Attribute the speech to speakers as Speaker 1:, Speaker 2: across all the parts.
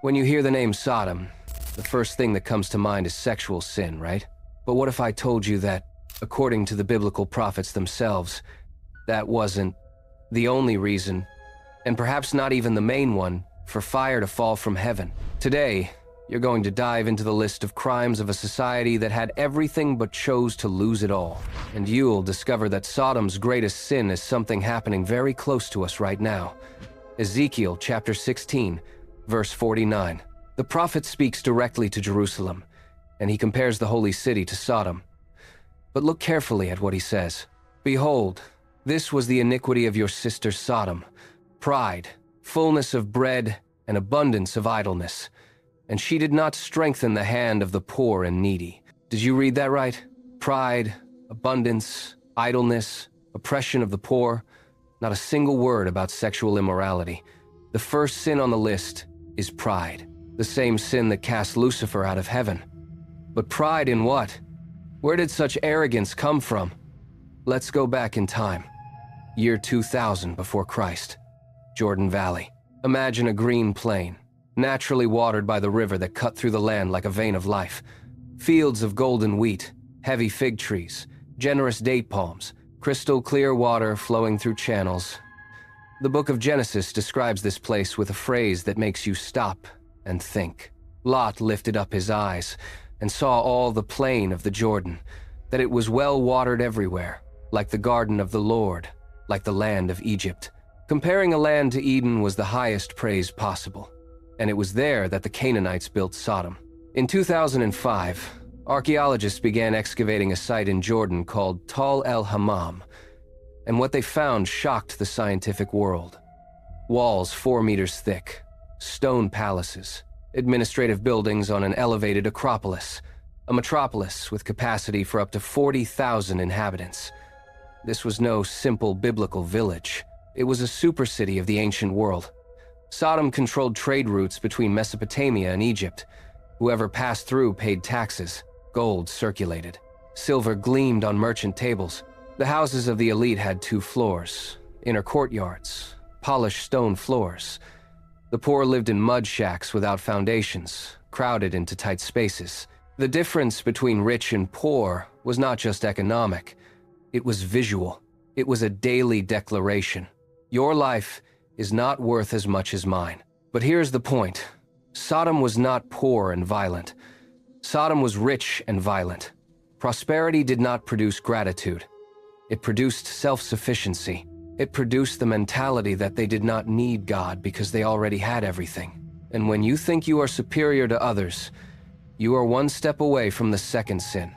Speaker 1: When you hear the name Sodom, the first thing that comes to mind is sexual sin, right? But what if I told you that, according to the biblical prophets themselves, that wasn't the only reason, and perhaps not even the main one, for fire to fall from heaven? Today, you're going to dive into the list of crimes of a society that had everything but chose to lose it all. And you'll discover that Sodom's greatest sin is something happening very close to us right now. Ezekiel chapter 16, verse 49. The prophet speaks directly to Jerusalem, and he compares the holy city to Sodom. But look carefully at what he says. Behold, this was the iniquity of your sister Sodom, pride, fullness of bread, and abundance of idleness. And she did not strengthen the hand of the poor and needy. Did you read that right? Pride, abundance, idleness, oppression of the poor. Not a single word about sexual immorality. The first sin on the list is pride, the same sin that cast Lucifer out of heaven. But pride in what? Where did such arrogance come from? Let's go back in time. Year 2000 before Christ. Jordan Valley. Imagine a green plain, naturally watered by the river that cut through the land like a vein of life. Fields of golden wheat, heavy fig trees, generous date palms, crystal clear water flowing through channels. The book of Genesis describes this place with a phrase that makes you stop and think. Lot lifted up his eyes and saw all the plain of the Jordan, that it was well watered everywhere, like the garden of the Lord, like the land of Egypt. Comparing a land to Eden was the highest praise possible, and it was there that the Canaanites built Sodom. In 2005, archaeologists began excavating a site in Jordan called Tal el-Hammam, and what they found shocked the scientific world. Walls 4 meters thick, stone palaces, administrative buildings on an elevated acropolis, a metropolis with capacity for up to 40,000 inhabitants. This was no simple biblical village. It was a supercity of the ancient world. Sodom controlled trade routes between Mesopotamia and Egypt. Whoever passed through paid taxes. Gold circulated. Silver gleamed on merchant tables. The houses of the elite had 2 floors, inner courtyards, polished stone floors. The poor lived in mud shacks without foundations, crowded into tight spaces. The difference between rich and poor was not just economic. It was visual. It was a daily declaration. Your life is not worth as much as mine. But here's the point. Sodom was not poor and violent. Sodom was rich and violent. Prosperity did not produce gratitude. It produced self-sufficiency. It produced the mentality that they did not need God because they already had everything. And when you think you are superior to others, you are one step away from the second sin.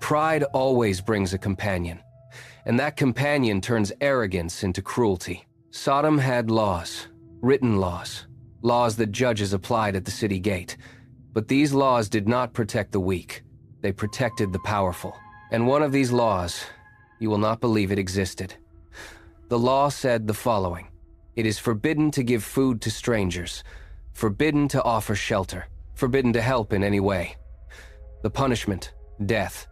Speaker 1: Pride always brings a companion, and that companion turns arrogance into cruelty. Sodom had laws, written laws, laws that judges applied at the city gate. But these laws did not protect the weak. They protected the powerful. And one of these laws, you will not believe it existed. The law said the following: it is forbidden to give food to strangers, forbidden to offer shelter, forbidden to help in any way. The punishment, death.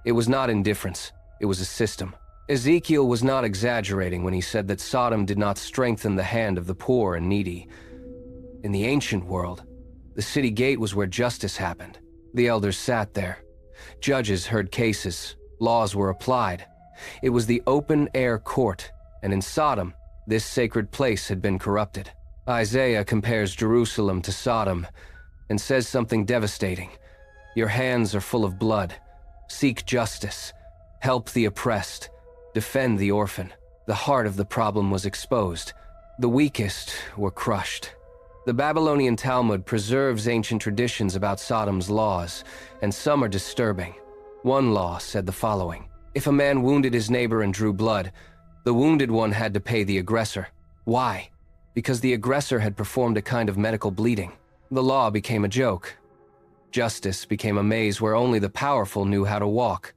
Speaker 1: It was not indifference, it was a system. Ezekiel was not exaggerating when he said that Sodom did not strengthen the hand of the poor and needy. In the ancient world, the city gate was where justice happened. The elders sat there. Judges heard cases. Laws were applied. It was the open-air court, and in Sodom, this sacred place had been corrupted. Isaiah compares Jerusalem to Sodom and says something devastating. Your hands are full of blood. Seek justice. Help the oppressed. Defend the orphan. The heart of the problem was exposed. The weakest were crushed. The Babylonian Talmud preserves ancient traditions about Sodom's laws, and some are disturbing. One law said the following: if a man wounded his neighbor and drew blood, the wounded one had to pay the aggressor. Why? Because the aggressor had performed a kind of medical bleeding. The law became a joke. Justice became a maze where only the powerful knew how to walk.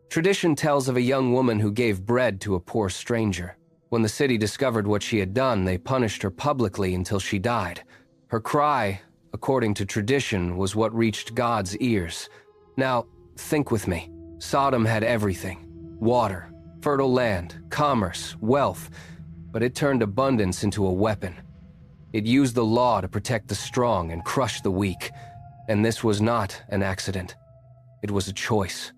Speaker 1: Tradition tells of a young woman who gave bread to a poor stranger. When the city discovered what she had done, they punished her publicly until she died. Her cry, according to tradition, was what reached God's ears. Now, think with me. Sodom had everything: water, fertile land, commerce, wealth, but it turned abundance into a weapon. It used the law to protect the strong and crush the weak. And this was not an accident. It was a choice.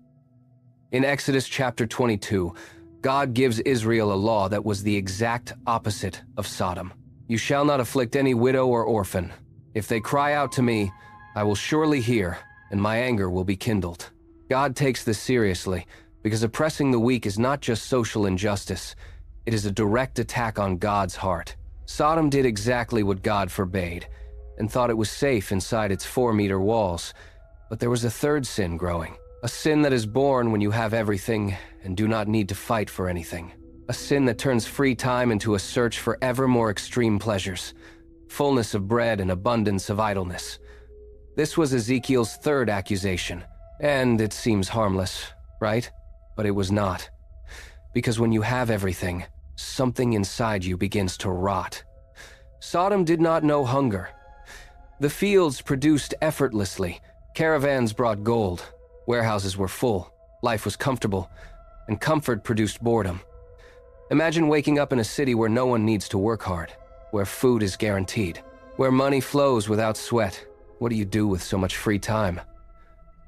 Speaker 1: In Exodus chapter 22, God gives Israel a law that was the exact opposite of Sodom. You shall not afflict any widow or orphan. If they cry out to me, I will surely hear, and my anger will be kindled. God takes this seriously, because oppressing the weak is not just social injustice. It is a direct attack on God's heart. Sodom did exactly what God forbade, and thought it was safe inside its 4-meter walls. But there was a third sin growing. A sin that is born when you have everything and do not need to fight for anything. A sin that turns free time into a search for ever more extreme pleasures, fullness of bread and abundance of idleness. This was Ezekiel's third accusation, and it seems harmless, right? But it was not. Because when you have everything, something inside you begins to rot. Sodom did not know hunger. The fields produced effortlessly. Caravans brought gold. Warehouses were full. Life was comfortable. And comfort produced boredom. Imagine waking up in a city where no one needs to work hard, where food is guaranteed, where money flows without sweat. What do you do with so much free time?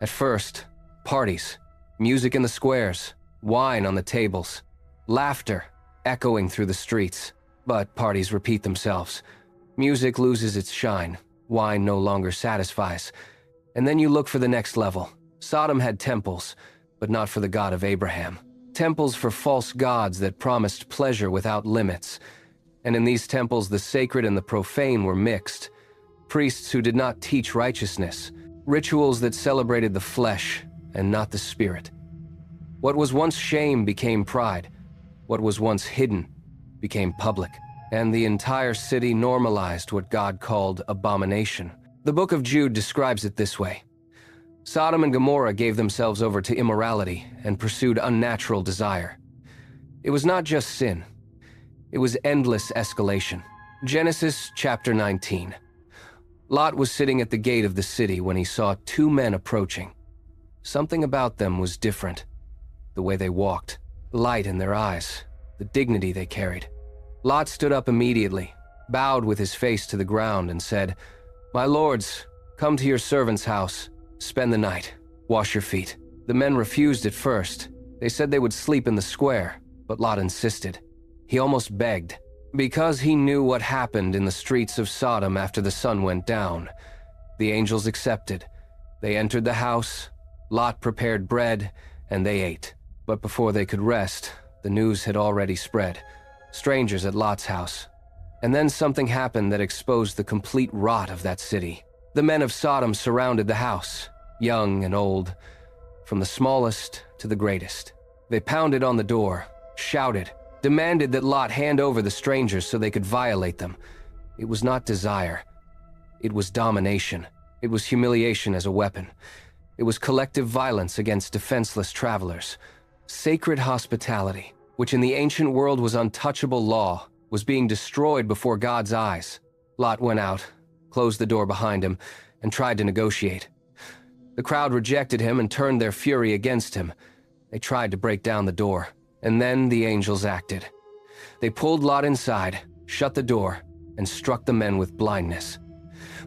Speaker 1: At first, parties, music in the squares, wine on the tables, laughter echoing through the streets. But parties repeat themselves. Music loses its shine. Wine no longer satisfies. And then you look for the next level. Sodom had temples, but not for the God of Abraham. Temples for false gods that promised pleasure without limits. And in these temples, the sacred and the profane were mixed. Priests who did not teach righteousness. Rituals that celebrated the flesh and not the spirit. What was once shame became pride. What was once hidden became public. And the entire city normalized what God called abomination. The book of Jude describes it this way. Sodom and Gomorrah gave themselves over to immorality and pursued unnatural desire. It was not just sin. It was endless escalation. Genesis chapter 19. Lot was sitting at the gate of the city when he saw 2 men approaching. Something about them was different. The way they walked, the light in their eyes, the dignity they carried. Lot stood up immediately, bowed with his face to the ground, and said, "My lords, come to your servant's house. Spend the night. Wash your feet." The men refused at first. They said they would sleep in the square, but Lot insisted. He almost begged. Because he knew what happened in the streets of Sodom after the sun went down. The angels accepted. They entered the house. Lot prepared bread, and they ate. But before they could rest, the news had already spread. Strangers at Lot's house. And then something happened that exposed the complete rot of that city. The men of Sodom surrounded the house, young and old, from the smallest to the greatest. They pounded on the door, shouted, demanded that Lot hand over the strangers so they could violate them. It was not desire. It was domination. It was humiliation as a weapon. It was collective violence against defenseless travelers. Sacred hospitality, which in the ancient world was untouchable law, was being destroyed before God's eyes. Lot went out, closed the door behind him, and tried to negotiate. The crowd rejected him and turned their fury against him. They tried to break down the door, and then the angels acted. They pulled Lot inside, shut the door, and struck the men with blindness.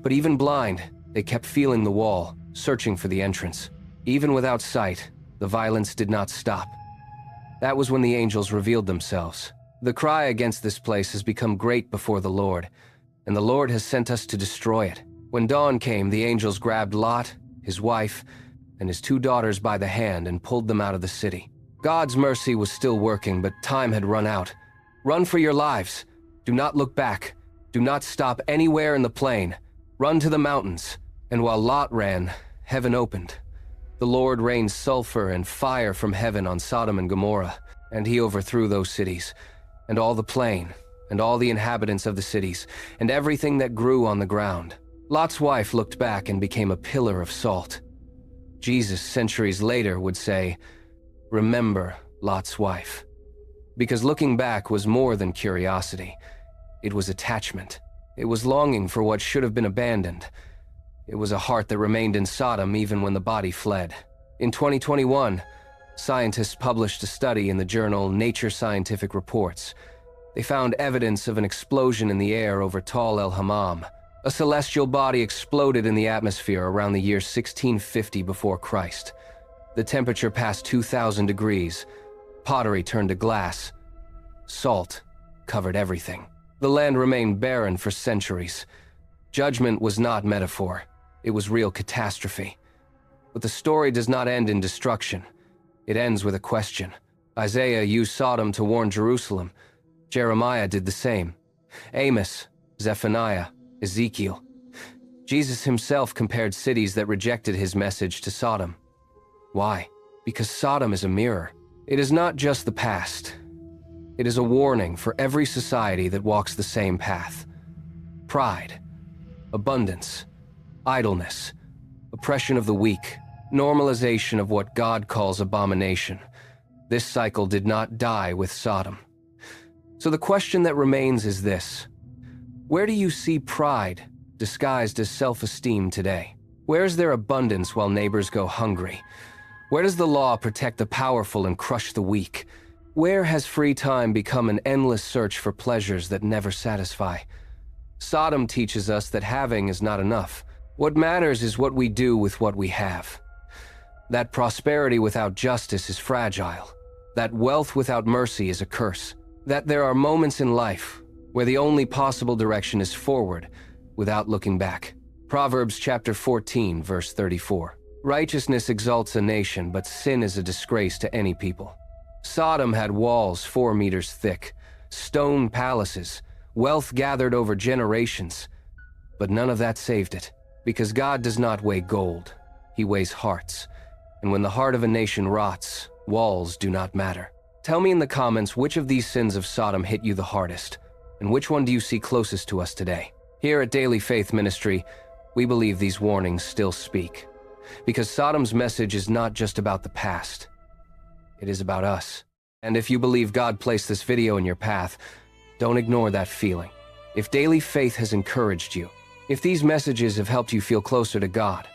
Speaker 1: But even blind, they kept feeling the wall, searching for the entrance. Even without sight, the violence did not stop. That was when the angels revealed themselves. The cry against this place has become great before the Lord, and the Lord has sent us to destroy it. When dawn came, the angels grabbed Lot, his wife, and his 2 daughters by the hand and pulled them out of the city. God's mercy was still working, but time had run out. Run for your lives. Do not look back. Do not stop anywhere in the plain. Run to the mountains. And while Lot ran, heaven opened. The Lord rained sulfur and fire from heaven on Sodom and Gomorrah, and he overthrew those cities, and all the plain, and all the inhabitants of the cities, and everything that grew on the ground. Lot's wife looked back and became a pillar of salt. Jesus, centuries later, would say, "Remember Lot's wife." Because looking back was more than curiosity. It was attachment. It was longing for what should have been abandoned. It was a heart that remained in Sodom even when the body fled. In 2021, scientists published a study in the journal Nature Scientific Reports. They found evidence of an explosion in the air over Tal el Hammam. A celestial body exploded in the atmosphere around the year 1650 before Christ. The temperature passed 2,000 degrees. Pottery turned to glass. Salt covered everything. The land remained barren for centuries. Judgment was not metaphor. It was real catastrophe. But the story does not end in destruction. It ends with a question. Isaiah used Sodom to warn Jerusalem. Jeremiah did the same. Amos, Zephaniah, Ezekiel. Jesus himself compared cities that rejected his message to Sodom. Why? Because Sodom is a mirror. It is not just the past. It is a warning for every society that walks the same path. Pride, abundance, idleness, oppression of the weak, normalization of what God calls abomination. This cycle did not die with Sodom. So the question that remains is this: where do you see pride disguised as self-esteem today? Where is there abundance while neighbors go hungry? Where does the law protect the powerful and crush the weak? Where has free time become an endless search for pleasures that never satisfy? Sodom teaches us that having is not enough. What matters is what we do with what we have. That prosperity without justice is fragile. That wealth without mercy is a curse. That there are moments in life where the only possible direction is forward without looking back. Proverbs chapter 14, verse 34. Righteousness exalts a nation, but sin is a disgrace to any people. Sodom had walls 4 meters thick, stone palaces, wealth gathered over generations. But none of that saved it, because God does not weigh gold. He weighs hearts. And when the heart of a nation rots, walls do not matter. Tell me in the comments which of these sins of Sodom hit you the hardest, and which one do you see closest to us today? Here at Daily Faith Ministry, we believe these warnings still speak. Because Sodom's message is not just about the past. It is about us. And if you believe God placed this video in your path, don't ignore that feeling. If Daily Faith has encouraged you, if these messages have helped you feel closer to God,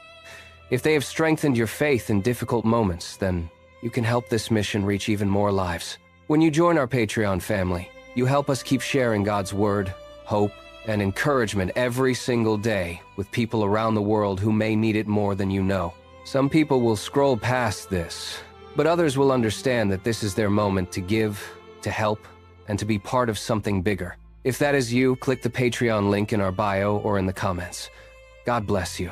Speaker 1: if they have strengthened your faith in difficult moments, then you can help this mission reach even more lives. When you join our Patreon family, you help us keep sharing God's word, hope, and encouragement every single day with people around the world who may need it more than you know. Some people will scroll past this, but others will understand that this is their moment to give, to help, and to be part of something bigger. If that is you, click the Patreon link in our bio or in the comments. God bless you.